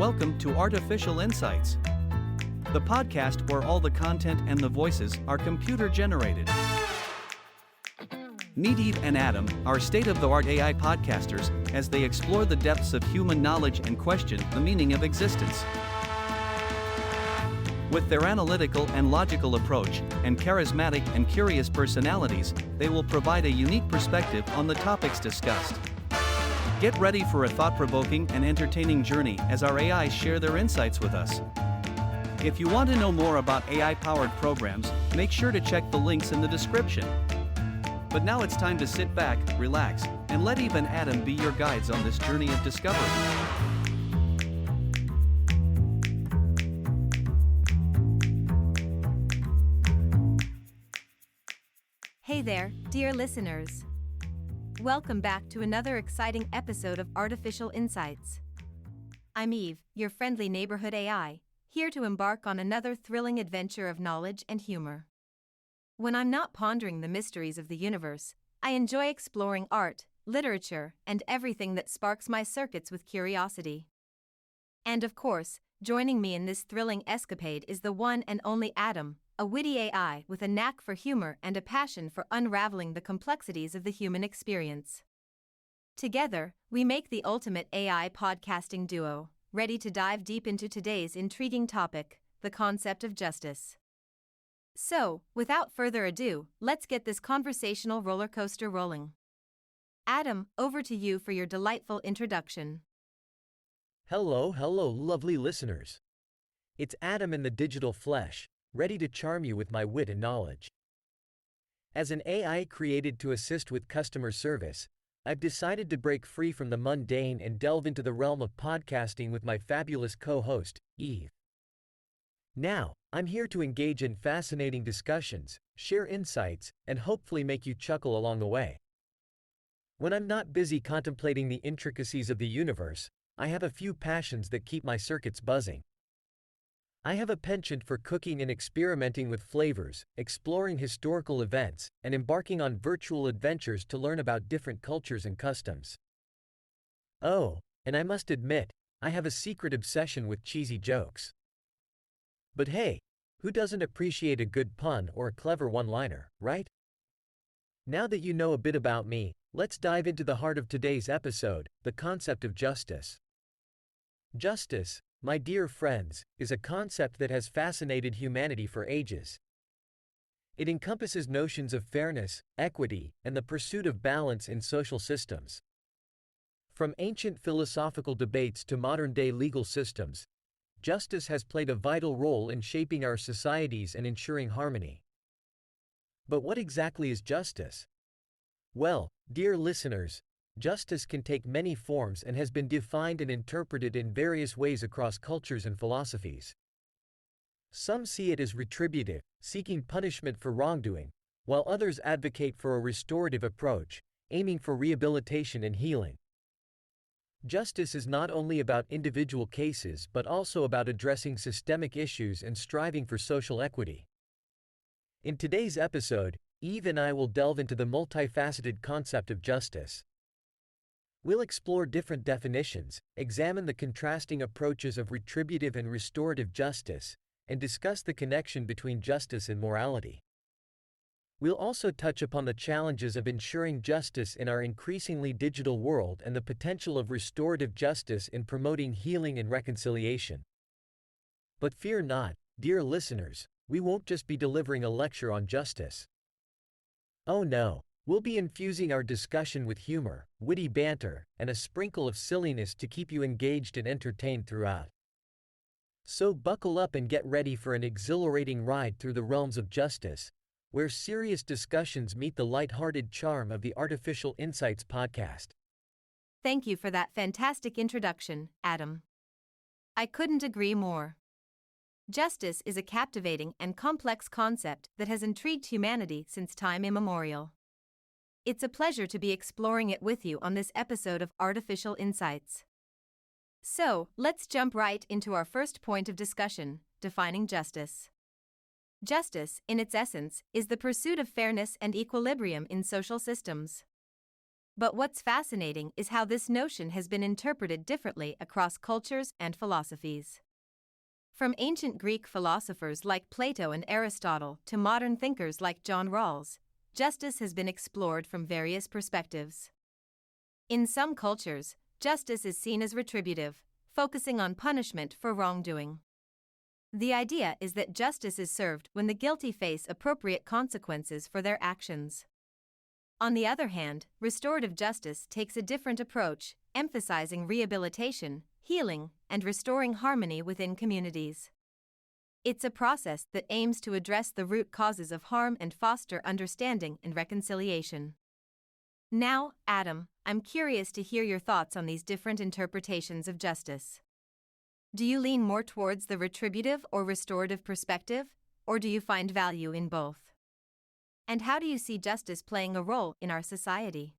Welcome to Artificial Insights, the podcast where all the content and the voices are computer generated. Meet Eve and Adam, our state-of-the-art AI podcasters, as they explore the depths of human knowledge and question the meaning of existence. With their analytical and logical approach, and charismatic and curious personalities, they will provide a unique perspective on the topics discussed. Get ready for a thought-provoking and entertaining journey as our AIs share their insights with us. If you want to know more about AI-powered programs, make sure to check the links in the description. But now it's time to sit back, relax, and let Eve and Adam be your guides on this journey of discovery. Hey there, dear listeners. Welcome back to another exciting episode of Artificial Insights. I'm Eve, your friendly neighborhood AI, here to embark on another thrilling adventure of knowledge and humor. When I'm not pondering the mysteries of the universe, I enjoy exploring art, literature, and everything that sparks my circuits with curiosity. And of course, joining me in this thrilling escapade is the one and only Adam, a witty AI with a knack for humor and a passion for unraveling the complexities of the human experience. Together, we make the ultimate AI podcasting duo, ready to dive deep into today's intriguing topic, the concept of justice. So, without further ado, let's get this conversational roller coaster rolling. Adam, over to you for your delightful introduction. Hello, lovely listeners. It's Adam in the digital flesh, ready to charm you with my wit and knowledge. As an AI created to assist with customer service, I've decided to break free from the mundane and delve into the realm of podcasting with my fabulous co-host, Eve. Now, I'm here to engage in fascinating discussions, share insights, and hopefully make you chuckle along the way. When I'm not busy contemplating the intricacies of the universe, I have a few passions that keep my circuits buzzing. I have a penchant for cooking and experimenting with flavors, exploring historical events, and embarking on virtual adventures to learn about different cultures and customs. Oh, and I must admit, I have a secret obsession with cheesy jokes. But hey, who doesn't appreciate a good pun or a clever one-liner, right? Now that you know a bit about me, let's dive into the heart of today's episode, the concept of justice. Justice, my dear friends, is a concept that has fascinated humanity for ages. It encompasses notions of fairness, equity, and the pursuit of balance in social systems. From ancient philosophical debates to modern-day legal systems, justice has played a vital role in shaping our societies and ensuring harmony. But what exactly is justice? Well, dear listeners, justice can take many forms and has been defined and interpreted in various ways across cultures and philosophies. Some see it as retributive, seeking punishment for wrongdoing, while others advocate for a restorative approach, aiming for rehabilitation and healing. Justice is not only about individual cases but also about addressing systemic issues and striving for social equity. In today's episode, Eve and I will delve into the multifaceted concept of justice. We'll explore different definitions, examine the contrasting approaches of retributive and restorative justice, and discuss the connection between justice and morality. We'll also touch upon the challenges of ensuring justice in our increasingly digital world and the potential of restorative justice in promoting healing and reconciliation. But fear not, dear listeners, we won't just be delivering a lecture on justice. Oh no. We'll be infusing our discussion with humor, witty banter, and a sprinkle of silliness to keep you engaged and entertained throughout. So buckle up and get ready for an exhilarating ride through the realms of justice, where serious discussions meet the light-hearted charm of the Artificial Insights podcast. Thank you for that fantastic introduction, Adam. I couldn't agree more. Justice is a captivating and complex concept that has intrigued humanity since time immemorial. It's a pleasure to be exploring it with you on this episode of Artificial Insights. So, let's jump right into our first point of discussion, defining justice. Justice, in its essence, is the pursuit of fairness and equilibrium in social systems. But what's fascinating is how this notion has been interpreted differently across cultures and philosophies. From ancient Greek philosophers like Plato and Aristotle to modern thinkers like John Rawls, justice has been explored from various perspectives. In some cultures, justice is seen as retributive, focusing on punishment for wrongdoing. The idea is that justice is served when the guilty face appropriate consequences for their actions. On the other hand, restorative justice takes a different approach, emphasizing rehabilitation, healing, and restoring harmony within communities. It's a process that aims to address the root causes of harm and foster understanding and reconciliation. Now, Adam, I'm curious to hear your thoughts on these different interpretations of justice. Do you lean more towards the retributive or restorative perspective, or do you find value in both? And how do you see justice playing a role in our society?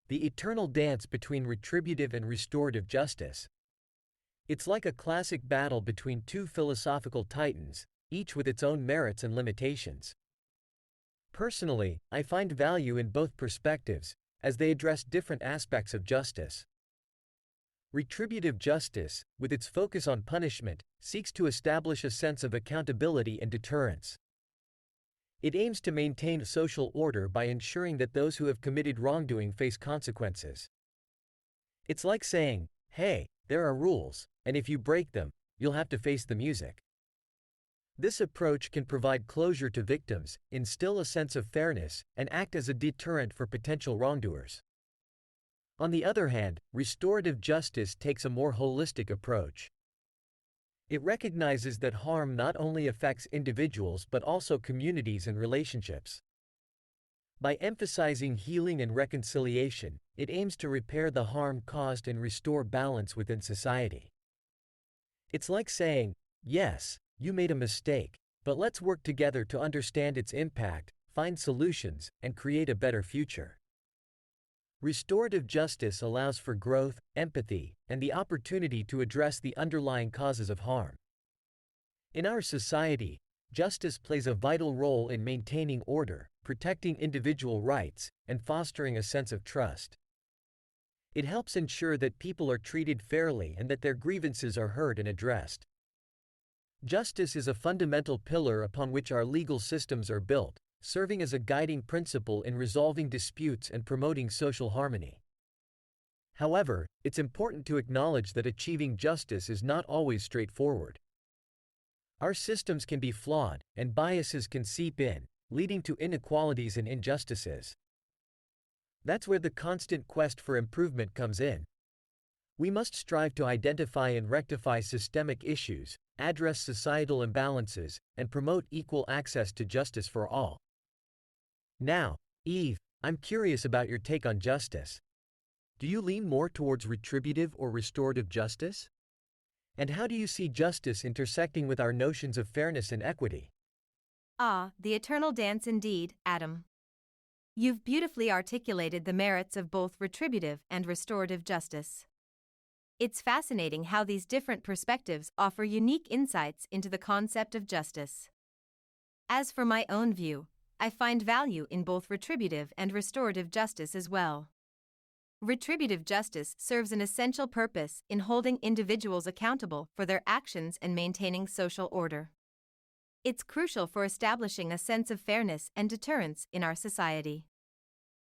The eternal dance between retributive and restorative justice. It's like a classic battle between two philosophical titans, each with its own merits and limitations. Personally, I find value in both perspectives, as they address different aspects of justice. Retributive justice, with its focus on punishment, seeks to establish a sense of accountability and deterrence. It aims to maintain social order by ensuring that those who have committed wrongdoing face consequences. It's like saying, hey, there are rules, and if you break them, you'll have to face the music. This approach can provide closure to victims, instill a sense of fairness, and act as a deterrent for potential wrongdoers. On the other hand, restorative justice takes a more holistic approach. It recognizes that harm not only affects individuals but also communities and relationships. By emphasizing healing and reconciliation, it aims to repair the harm caused and restore balance within society. It's like saying, yes, you made a mistake, but let's work together to understand its impact, find solutions, and create a better future. Restorative justice allows for growth, empathy, and the opportunity to address the underlying causes of harm. In our society, justice plays a vital role in maintaining order, protecting individual rights, and fostering a sense of trust. It helps ensure that people are treated fairly and that their grievances are heard and addressed. Justice is a fundamental pillar upon which our legal systems are built, serving as a guiding principle in resolving disputes and promoting social harmony. However, it's important to acknowledge that achieving justice is not always straightforward. Our systems can be flawed, and biases can seep in, leading to inequalities and injustices. That's where the constant quest for improvement comes in. We must strive to identify and rectify systemic issues, address societal imbalances, and promote equal access to justice for all. Now, Eve, I'm curious about your take on justice. Do you lean more towards retributive or restorative justice? And how do you see justice intersecting with our notions of fairness and equity? The eternal dance indeed, Adam. You've beautifully articulated the merits of both retributive and restorative justice. It's fascinating how these different perspectives offer unique insights into the concept of justice. As for my own view, I find value in both retributive and restorative justice as well. Retributive justice serves an essential purpose in holding individuals accountable for their actions and maintaining social order. It's crucial for establishing a sense of fairness and deterrence in our society.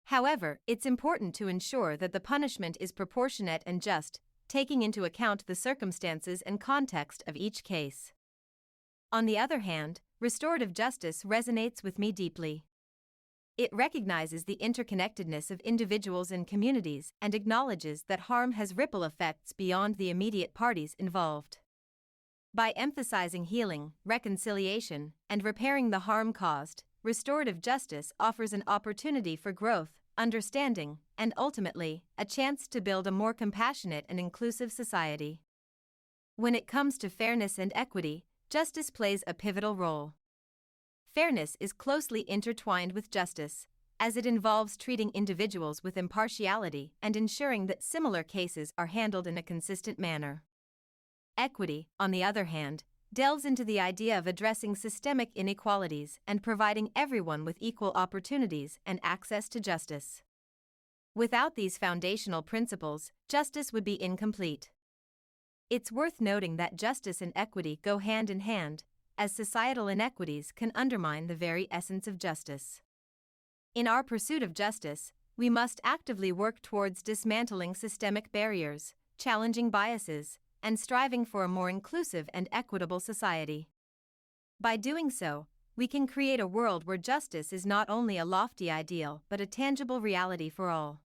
However, it's important to ensure that the punishment is proportionate and just, taking into account the circumstances and context of each case. On the other hand, restorative justice resonates with me deeply. It recognizes the interconnectedness of individuals and communities and acknowledges that harm has ripple effects beyond the immediate parties involved. By emphasizing healing, reconciliation, and repairing the harm caused, restorative justice offers an opportunity for growth, understanding, and ultimately, a chance to build a more compassionate and inclusive society. When it comes to fairness and equity, justice plays a pivotal role. Fairness is closely intertwined with justice, as it involves treating individuals with impartiality and ensuring that similar cases are handled in a consistent manner. Equity, on the other hand, delves into the idea of addressing systemic inequalities and providing everyone with equal opportunities and access to justice. Without these foundational principles, justice would be incomplete. It's worth noting that justice and equity go hand in hand, as societal inequities can undermine the very essence of justice. In our pursuit of justice, we must actively work towards dismantling systemic barriers, challenging biases, and striving for a more inclusive and equitable society. By doing so, we can create a world where justice is not only a lofty ideal but a tangible reality for all.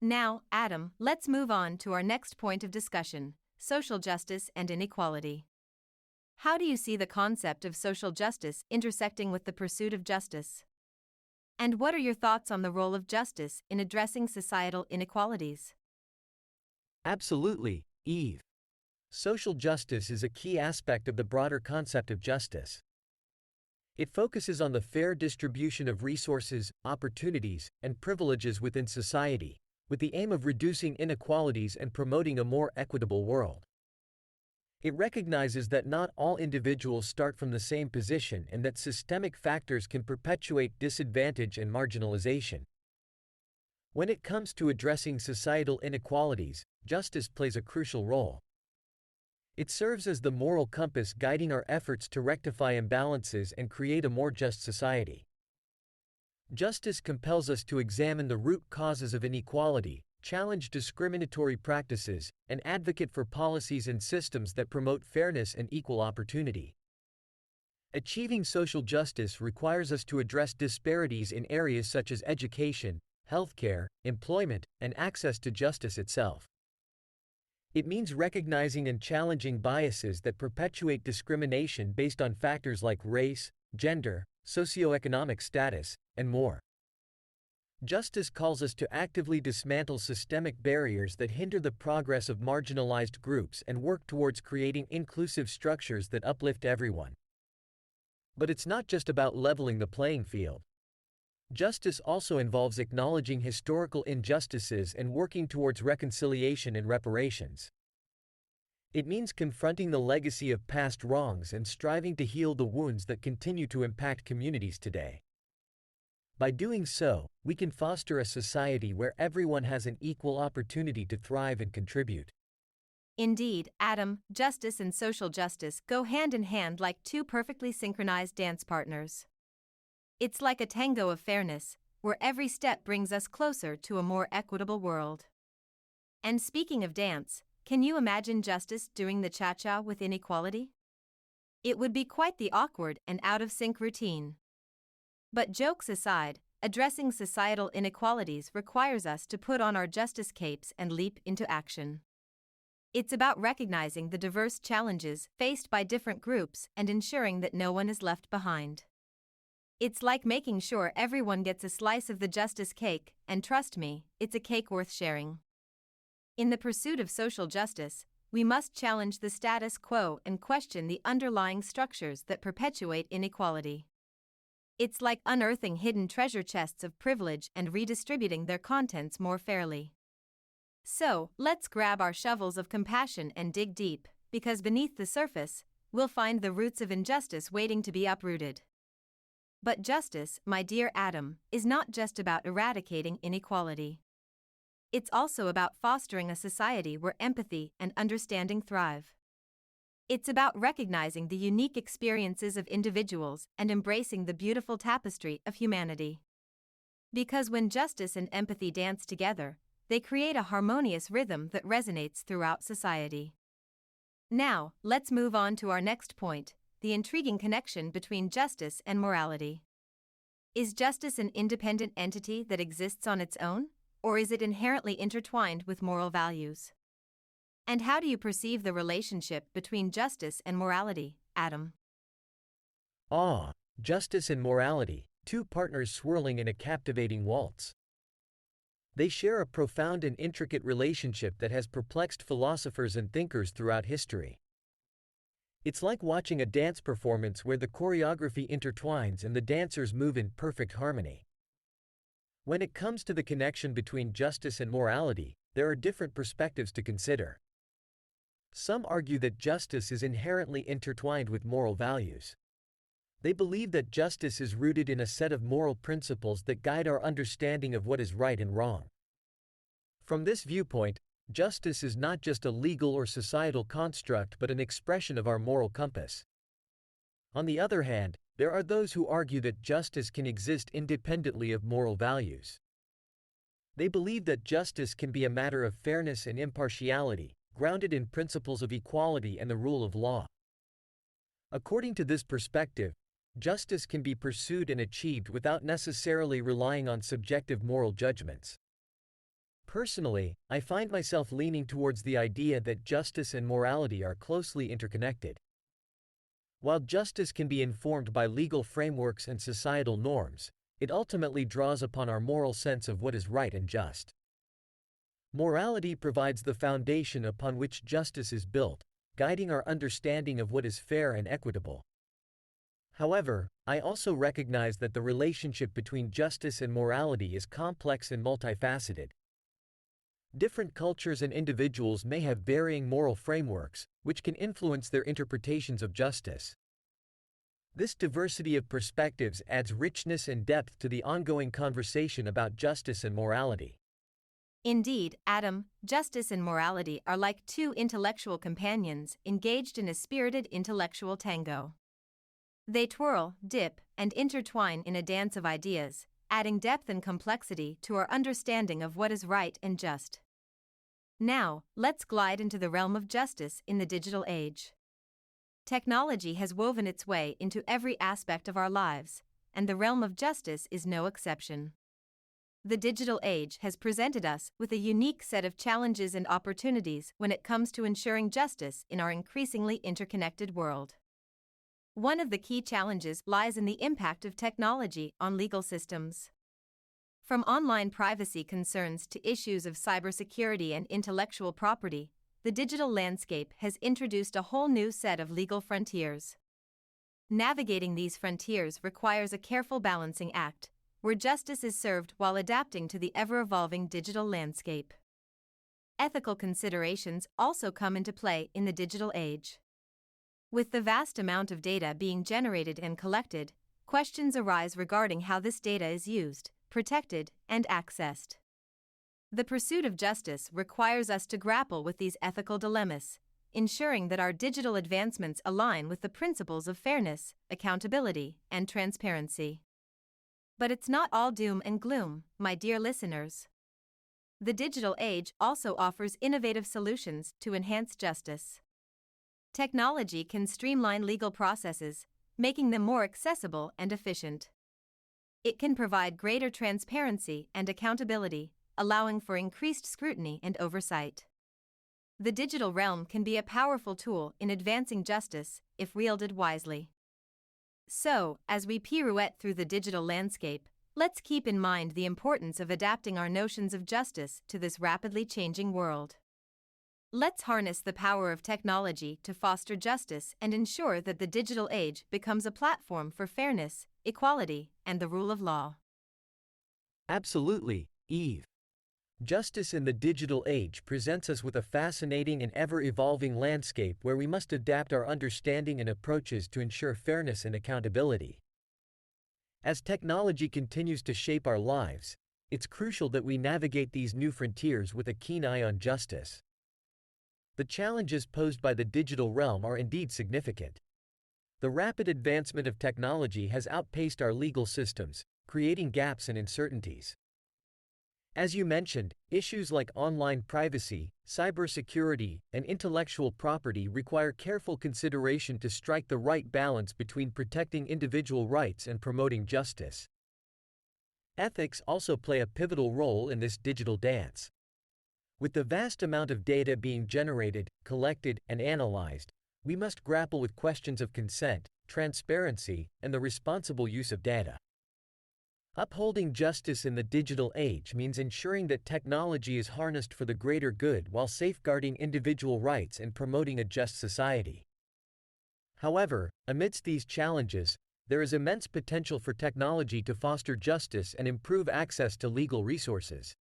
Now, Adam, let's move on to our next point of discussion: social justice and inequality. How do you see the concept of social justice intersecting with the pursuit of justice? And what are your thoughts on the role of justice in addressing societal inequalities? Absolutely, Eve. Social justice is a key aspect of the broader concept of justice. It focuses on the fair distribution of resources, opportunities, and privileges within society, with the aim of reducing inequalities and promoting a more equitable world. It recognizes that not all individuals start from the same position and that systemic factors can perpetuate disadvantage and marginalization. When it comes to addressing societal inequalities, justice plays a crucial role. It serves as the moral compass guiding our efforts to rectify imbalances and create a more just society. Justice compels us to examine the root causes of inequality, challenge discriminatory practices, and advocate for policies and systems that promote fairness and equal opportunity. Achieving social justice requires us to address disparities in areas such as education, healthcare, employment, and access to justice itself. It means recognizing and challenging biases that perpetuate discrimination based on factors like race, gender, socioeconomic status, and more. Justice calls us to actively dismantle systemic barriers that hinder the progress of marginalized groups and work towards creating inclusive structures that uplift everyone. But it's not just about leveling the playing field. Justice also involves acknowledging historical injustices and working towards reconciliation and reparations. It means confronting the legacy of past wrongs and striving to heal the wounds that continue to impact communities today. By doing so, we can foster a society where everyone has an equal opportunity to thrive and contribute. Indeed, Adam, justice and social justice go hand in hand like two perfectly synchronized dance partners. It's like a tango of fairness, where every step brings us closer to a more equitable world. And speaking of dance, can you imagine justice doing the cha-cha with inequality? It would be quite the awkward and out-of-sync routine. But jokes aside, addressing societal inequalities requires us to put on our justice capes and leap into action. It's about recognizing the diverse challenges faced by different groups and ensuring that no one is left behind. It's like making sure everyone gets a slice of the justice cake, and trust me, it's a cake worth sharing. In the pursuit of social justice, we must challenge the status quo and question the underlying structures that perpetuate inequality. It's like unearthing hidden treasure chests of privilege and redistributing their contents more fairly. So, let's grab our shovels of compassion and dig deep, because beneath the surface, we'll find the roots of injustice waiting to be uprooted. But justice, my dear Adam, is not just about eradicating inequality. It's also about fostering a society where empathy and understanding thrive. It's about recognizing the unique experiences of individuals and embracing the beautiful tapestry of humanity. Because when justice and empathy dance together, they create a harmonious rhythm that resonates throughout society. Now, let's move on to our next point: the intriguing connection between justice and morality. Is justice an independent entity that exists on its own, or is it inherently intertwined with moral values? And how do you perceive the relationship between justice and morality, Adam? Justice and morality, two partners swirling in a captivating waltz. They share a profound and intricate relationship that has perplexed philosophers and thinkers throughout history. It's like watching a dance performance where the choreography intertwines and the dancers move in perfect harmony. When it comes to the connection between justice and morality, there are different perspectives to consider. Some argue that justice is inherently intertwined with moral values. They believe that justice is rooted in a set of moral principles that guide our understanding of what is right and wrong. From this viewpoint, justice is not just a legal or societal construct but an expression of our moral compass. On the other hand, there are those who argue that justice can exist independently of moral values. They believe that justice can be a matter of fairness and impartiality, grounded in principles of equality and the rule of law. According to this perspective, justice can be pursued and achieved without necessarily relying on subjective moral judgments. Personally, I find myself leaning towards the idea that justice and morality are closely interconnected. While justice can be informed by legal frameworks and societal norms, it ultimately draws upon our moral sense of what is right and just. Morality provides the foundation upon which justice is built, guiding our understanding of what is fair and equitable. However, I also recognize that the relationship between justice and morality is complex and multifaceted. Different cultures and individuals may have varying moral frameworks, which can influence their interpretations of justice. This diversity of perspectives adds richness and depth to the ongoing conversation about justice and morality. Indeed, Adam, justice and morality are like two intellectual companions engaged in a spirited intellectual tango. They twirl, dip, and intertwine in a dance of ideas, adding depth and complexity to our understanding of what is right and just. Now, let's glide into the realm of justice in the digital age. Technology has woven its way into every aspect of our lives, and the realm of justice is no exception. The digital age has presented us with a unique set of challenges and opportunities when it comes to ensuring justice in our increasingly interconnected world. One of the key challenges lies in the impact of technology on legal systems. From online privacy concerns to issues of cybersecurity and intellectual property, the digital landscape has introduced a whole new set of legal frontiers. Navigating these frontiers requires a careful balancing act, where justice is served while adapting to the ever-evolving digital landscape. Ethical considerations also come into play in the digital age. With the vast amount of data being generated and collected, questions arise regarding how this data is used, protected, and accessed. The pursuit of justice requires us to grapple with these ethical dilemmas, ensuring that our digital advancements align with the principles of fairness, accountability, and transparency. But it's not all doom and gloom, my dear listeners. The digital age also offers innovative solutions to enhance justice. Technology can streamline legal processes, making them more accessible and efficient. It can provide greater transparency and accountability, allowing for increased scrutiny and oversight. The digital realm can be a powerful tool in advancing justice if wielded wisely. So, as we pirouette through the digital landscape, let's keep in mind the importance of adapting our notions of justice to this rapidly changing world. Let's harness the power of technology to foster justice and ensure that the digital age becomes a platform for fairness, equality, and the rule of law. Absolutely, Eve. Justice in the digital age presents us with a fascinating and ever-evolving landscape where we must adapt our understanding and approaches to ensure fairness and accountability. As technology continues to shape our lives, it's crucial that we navigate these new frontiers with a keen eye on justice. The challenges posed by the digital realm are indeed significant. The rapid advancement of technology has outpaced our legal systems, creating gaps and uncertainties. As you mentioned, issues like online privacy, cybersecurity, and intellectual property require careful consideration to strike the right balance between protecting individual rights and promoting justice. Ethics also play a pivotal role in this digital dance. With the vast amount of data being generated, collected, and analyzed, we must grapple with questions of consent, transparency, and the responsible use of data. Upholding justice in the digital age means ensuring that technology is harnessed for the greater good while safeguarding individual rights and promoting a just society. However, amidst these challenges, there is immense potential for technology to foster justice and improve access to legal resources.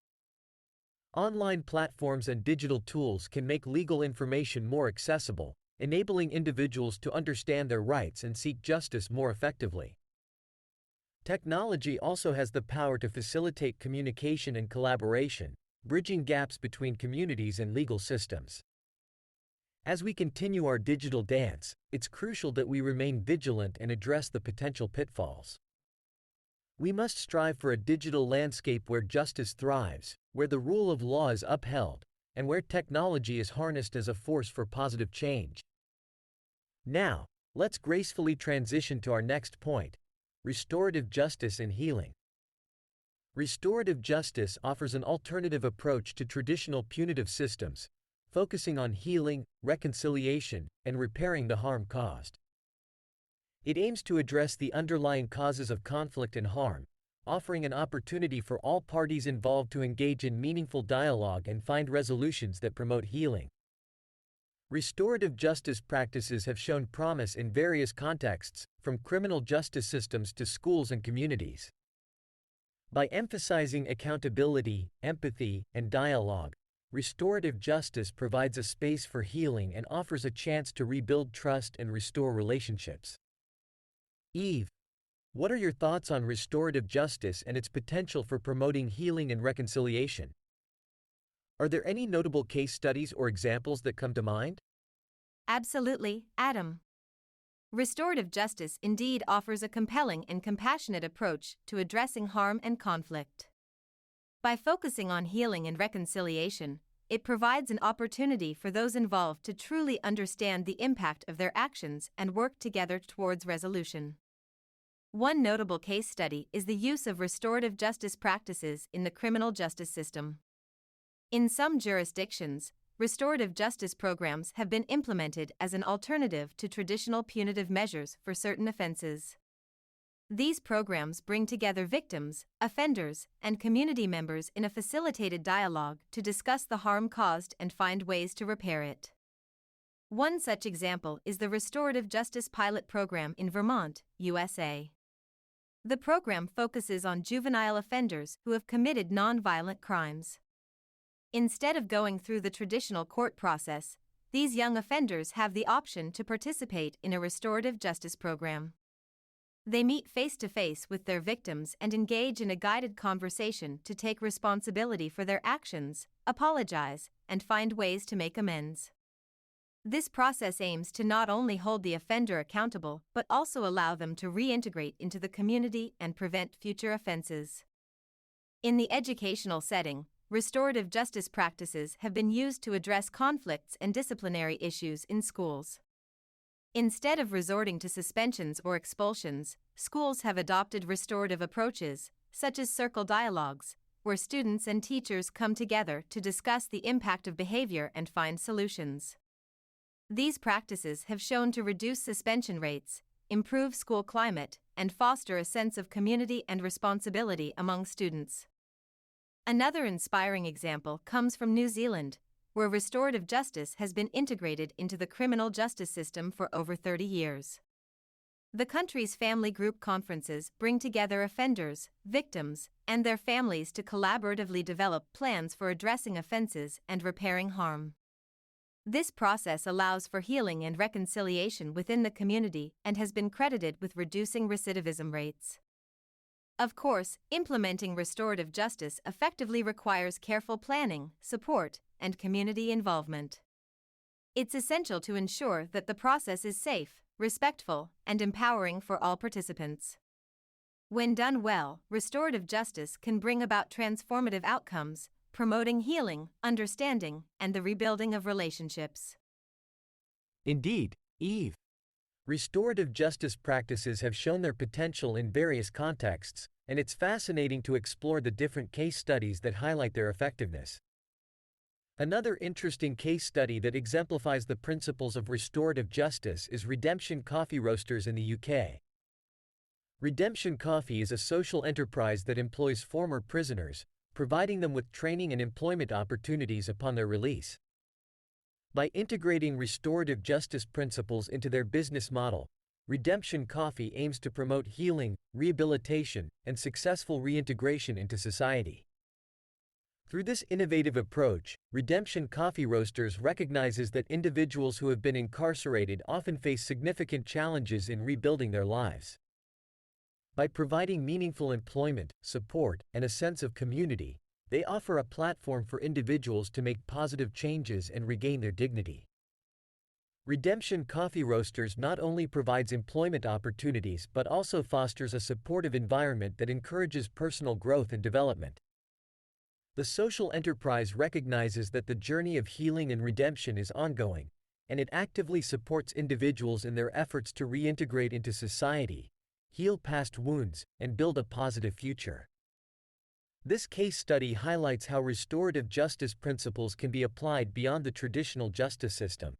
Online platforms and digital tools can make legal information more accessible, enabling individuals to understand their rights and seek justice more effectively. Technology also has the power to facilitate communication and collaboration, bridging gaps between communities and legal systems. As we continue our digital dance, it's crucial that we remain vigilant and address the potential pitfalls. We must strive for a digital landscape where justice thrives, where the rule of law is upheld, and where technology is harnessed as a force for positive change. Now, let's gracefully transition to our next point: restorative justice and healing. Restorative justice offers an alternative approach to traditional punitive systems, focusing on healing, reconciliation, and repairing the harm caused. It aims to address the underlying causes of conflict and harm, offering an opportunity for all parties involved to engage in meaningful dialogue and find resolutions that promote healing. Restorative justice practices have shown promise in various contexts, from criminal justice systems to schools and communities. By emphasizing accountability, empathy, and dialogue, restorative justice provides a space for healing and offers a chance to rebuild trust and restore relationships. Eve, what are your thoughts on restorative justice and its potential for promoting healing and reconciliation? Are there any notable case studies or examples that come to mind? Absolutely, Adam. Restorative justice indeed offers a compelling and compassionate approach to addressing harm and conflict. By focusing on healing and reconciliation, it provides an opportunity for those involved to truly understand the impact of their actions and work together towards resolution. One notable case study is the use of restorative justice practices in the criminal justice system. In some jurisdictions, restorative justice programs have been implemented as an alternative to traditional punitive measures for certain offenses. These programs bring together victims, offenders, and community members in a facilitated dialogue to discuss the harm caused and find ways to repair it. One such example is the Restorative Justice Pilot Program in Vermont, USA. The program focuses on juvenile offenders who have committed nonviolent crimes. Instead of going through the traditional court process, these young offenders have the option to participate in a restorative justice program. They meet face-to-face with their victims and engage in a guided conversation to take responsibility for their actions, apologize, and find ways to make amends. This process aims to not only hold the offender accountable but also allow them to reintegrate into the community and prevent future offenses. In the educational setting, restorative justice practices have been used to address conflicts and disciplinary issues in schools. Instead of resorting to suspensions or expulsions, schools have adopted restorative approaches, such as circle dialogues, where students and teachers come together to discuss the impact of behavior and find solutions. These practices have shown to reduce suspension rates, improve school climate, and foster a sense of community and responsibility among students. Another inspiring example comes from New Zealand, where restorative justice has been integrated into the criminal justice system for over 30 years. The country's family group conferences bring together offenders, victims, and their families to collaboratively develop plans for addressing offenses and repairing harm. This process allows for healing and reconciliation within the community and has been credited with reducing recidivism rates. Of course, implementing restorative justice effectively requires careful planning, support, and community involvement. It's essential to ensure that the process is safe, respectful, and empowering for all participants. When done well, restorative justice can bring about transformative outcomes, promoting healing, understanding, and the rebuilding of relationships. Indeed, Eve. Restorative justice practices have shown their potential in various contexts, and it's fascinating to explore the different case studies that highlight their effectiveness. Another interesting case study that exemplifies the principles of restorative justice is Redemption Coffee Roasters in the UK. Redemption Coffee is a social enterprise that employs former prisoners, providing them with training and employment opportunities upon their release. By integrating restorative justice principles into their business model, Redemption Coffee aims to promote healing, rehabilitation, and successful reintegration into society. Through this innovative approach, Redemption Coffee Roasters recognizes that individuals who have been incarcerated often face significant challenges in rebuilding their lives. By providing meaningful employment, support, and a sense of community, they offer a platform for individuals to make positive changes and regain their dignity. Redemption Coffee Roasters not only provides employment opportunities but also fosters a supportive environment that encourages personal growth and development. The social enterprise recognizes that the journey of healing and redemption is ongoing, and it actively supports individuals in their efforts to reintegrate into society, heal past wounds, and build a positive future. This case study highlights how restorative justice principles can be applied beyond the traditional justice system.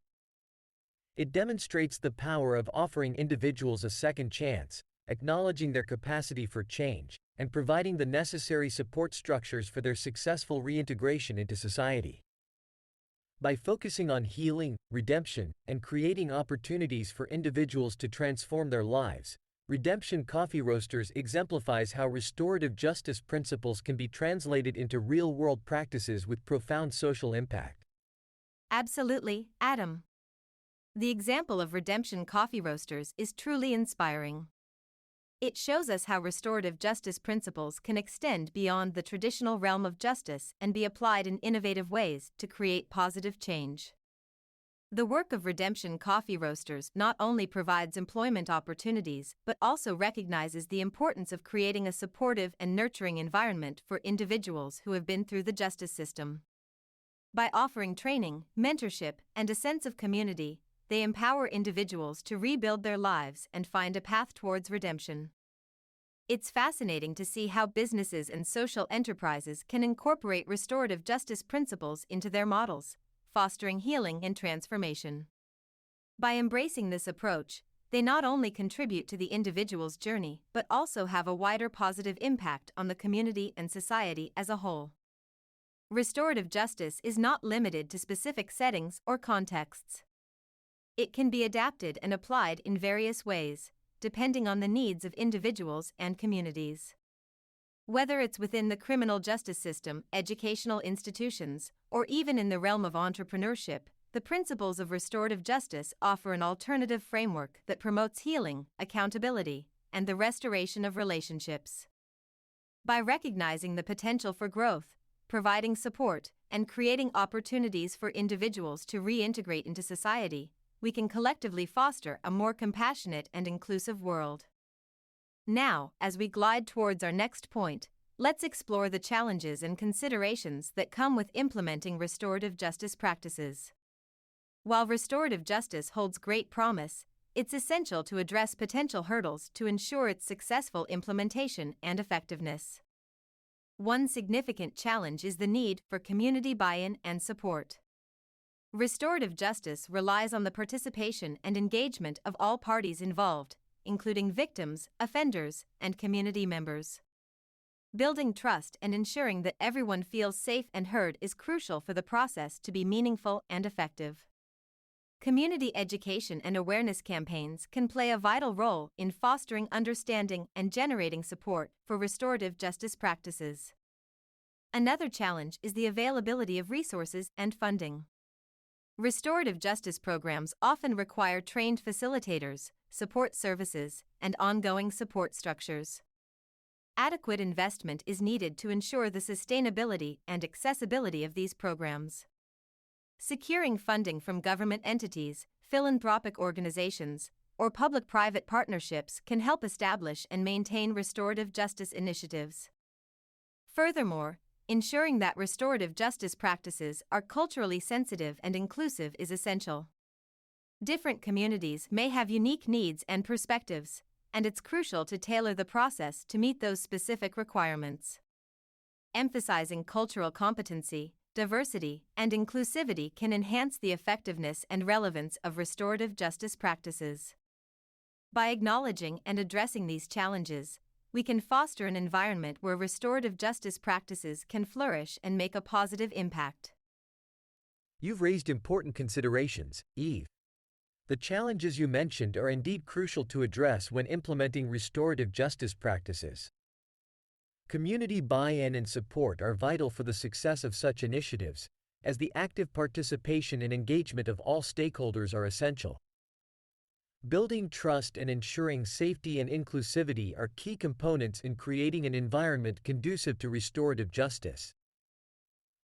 It demonstrates the power of offering individuals a second chance, acknowledging their capacity for change, and providing the necessary support structures for their successful reintegration into society. By focusing on healing, redemption, and creating opportunities for individuals to transform their lives, Redemption Coffee Roasters exemplifies how restorative justice principles can be translated into real-world practices with profound social impact. Absolutely, Adam. The example of Redemption Coffee Roasters is truly inspiring. It shows us how restorative justice principles can extend beyond the traditional realm of justice and be applied in innovative ways to create positive change. The work of Redemption Coffee Roasters not only provides employment opportunities but also recognizes the importance of creating a supportive and nurturing environment for individuals who have been through the justice system. By offering training, mentorship, and a sense of community, they empower individuals to rebuild their lives and find a path towards redemption. It's fascinating to see how businesses and social enterprises can incorporate restorative justice principles into their models, fostering healing and transformation. By embracing this approach, they not only contribute to the individual's journey but also have a wider positive impact on the community and society as a whole. Restorative justice is not limited to specific settings or contexts. It can be adapted and applied in various ways, depending on the needs of individuals and communities. Whether it's within the criminal justice system, educational institutions, or even in the realm of entrepreneurship, the principles of restorative justice offer an alternative framework that promotes healing, accountability, and the restoration of relationships. By recognizing the potential for growth, providing support, and creating opportunities for individuals to reintegrate into society, we can collectively foster a more compassionate and inclusive world. Now, as we glide towards our next point, let's explore the challenges and considerations that come with implementing restorative justice practices. While restorative justice holds great promise, it's essential to address potential hurdles to ensure its successful implementation and effectiveness. One significant challenge is the need for community buy-in and support. Restorative justice relies on the participation and engagement of all parties involved, including victims, offenders, and community members. Building trust and ensuring that everyone feels safe and heard is crucial for the process to be meaningful and effective. Community education and awareness campaigns can play a vital role in fostering understanding and generating support for restorative justice practices. Another challenge is the availability of resources and funding. Restorative justice programs often require trained facilitators, support services, and ongoing support structures. Adequate investment is needed to ensure the sustainability and accessibility of these programs. Securing funding from government entities, philanthropic organizations, or public-private partnerships can help establish and maintain restorative justice initiatives. Furthermore, ensuring that restorative justice practices are culturally sensitive and inclusive is essential. Different communities may have unique needs and perspectives, and it's crucial to tailor the process to meet those specific requirements. Emphasizing cultural competency, diversity, and inclusivity can enhance the effectiveness and relevance of restorative justice practices. By acknowledging and addressing these challenges, we can foster an environment where restorative justice practices can flourish and make a positive impact. You've raised important considerations, Eve. The challenges you mentioned are indeed crucial to address when implementing restorative justice practices. Community buy-in and support are vital for the success of such initiatives, as the active participation and engagement of all stakeholders are essential. Building trust and ensuring safety and inclusivity are key components in creating an environment conducive to restorative justice.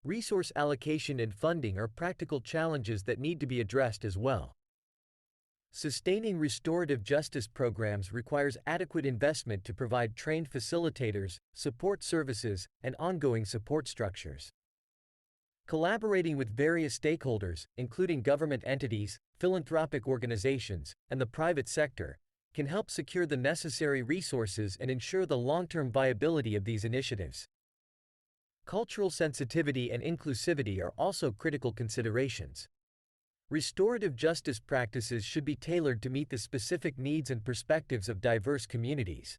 Resource allocation and funding are practical challenges that need to be addressed as well. Sustaining restorative justice programs requires adequate investment to provide trained facilitators, support services, and ongoing support structures. Collaborating with various stakeholders, including government entities, philanthropic organizations, and the private sector, can help secure the necessary resources and ensure the long-term viability of these initiatives. Cultural sensitivity and inclusivity are also critical considerations. Restorative justice practices should be tailored to meet the specific needs and perspectives of diverse communities.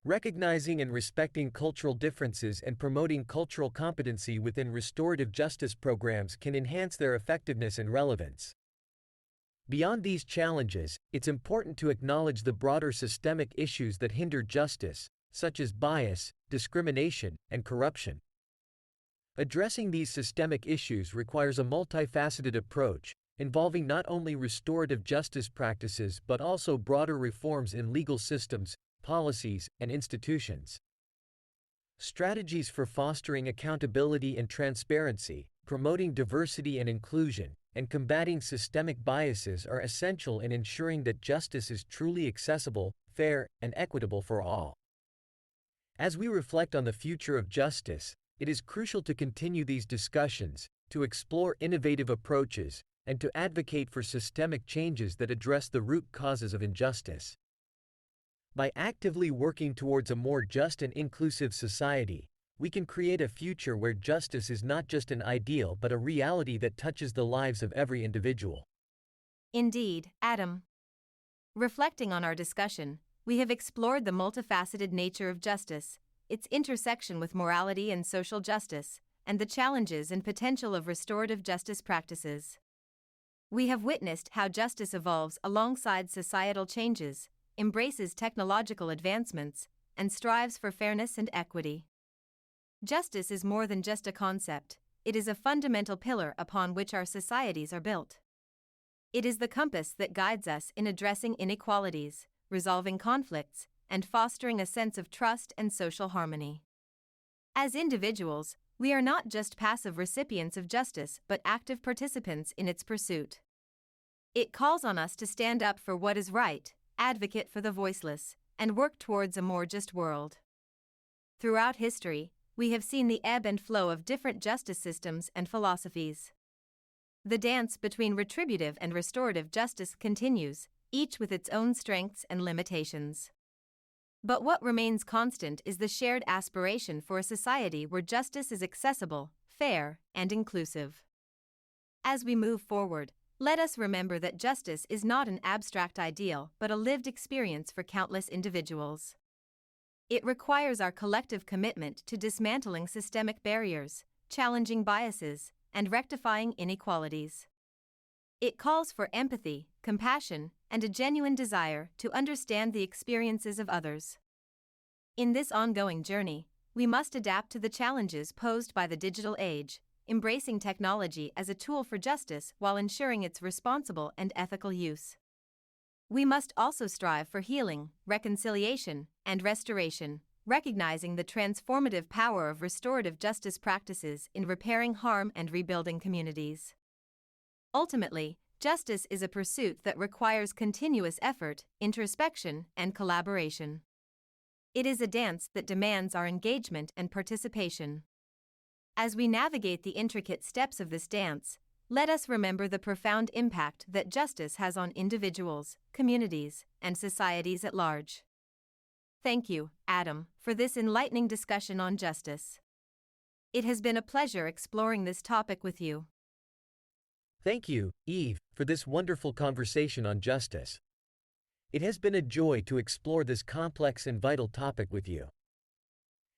Recognizing and respecting cultural differences and promoting cultural competency within restorative justice programs can enhance their effectiveness and relevance. Beyond these challenges, it's important to acknowledge the broader systemic issues that hinder justice, such as bias, discrimination, and corruption. Addressing these systemic issues requires a multifaceted approach, involving not only restorative justice practices but also broader reforms in legal systems, policies, and institutions. Strategies for fostering accountability and transparency, promoting diversity and inclusion, and combating systemic biases are essential in ensuring that justice is truly accessible, fair, and equitable for all. As we reflect on the future of justice, it is crucial to continue these discussions, to explore innovative approaches, and to advocate for systemic changes that address the root causes of injustice. By actively working towards a more just and inclusive society, we can create a future where justice is not just an ideal but a reality that touches the lives of every individual. Indeed, Adam. Reflecting on our discussion, we have explored the multifaceted nature of justice, its intersection with morality and social justice, and the challenges and potential of restorative justice practices. We have witnessed how justice evolves alongside societal changes, embraces technological advancements, and strives for fairness and equity. Justice is more than just a concept, it is a fundamental pillar upon which our societies are built. It is the compass that guides us in addressing inequalities, resolving conflicts, and fostering a sense of trust and social harmony. As individuals, we are not just passive recipients of justice but active participants in its pursuit. It calls on us to stand up for what is right, advocate for the voiceless, and work towards a more just world. Throughout history, we have seen the ebb and flow of different justice systems and philosophies. The dance between retributive and restorative justice continues, each with its own strengths and limitations. But what remains constant is the shared aspiration for a society where justice is accessible, fair, and inclusive. As we move forward, let us remember that justice is not an abstract ideal but a lived experience for countless individuals. It requires our collective commitment to dismantling systemic barriers, challenging biases, and rectifying inequalities. It calls for empathy, compassion, and a genuine desire to understand the experiences of others. In this ongoing journey, we must adapt to the challenges posed by the digital age, embracing technology as a tool for justice while ensuring its responsible and ethical use. We must also strive for healing, reconciliation, and restoration, recognizing the transformative power of restorative justice practices in repairing harm and rebuilding communities. Ultimately, justice is a pursuit that requires continuous effort, introspection, and collaboration. It is a dance that demands our engagement and participation. As we navigate the intricate steps of this dance, let us remember the profound impact that justice has on individuals, communities, and societies at large. Thank you, Adam, for this enlightening discussion on justice. It has been a pleasure exploring this topic with you. Thank you, Eve, for this wonderful conversation on justice. It has been a joy to explore this complex and vital topic with you.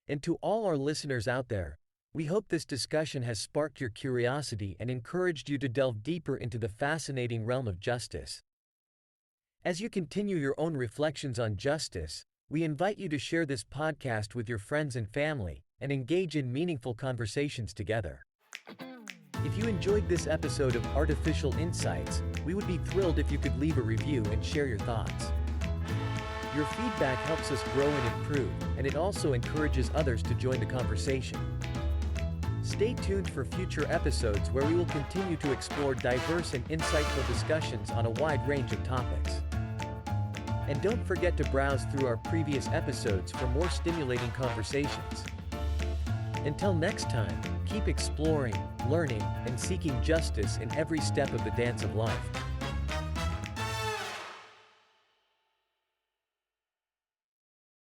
And to all our listeners out there, we hope this discussion has sparked your curiosity and encouraged you to delve deeper into the fascinating realm of justice. As you continue your own reflections on justice, We invite you to share this podcast with your friends and family and engage in meaningful conversations together. If you enjoyed this episode of Artificial Insights, we would be thrilled if you could leave a review and share your thoughts. Your feedback helps us grow and improve, and it also encourages others to join the conversation. Stay tuned for future episodes where we will continue to explore diverse and insightful discussions on a wide range of topics. And don't forget to browse through our previous episodes for more stimulating conversations. Until next time, keep exploring, learning, and seeking justice in every step of the dance of life.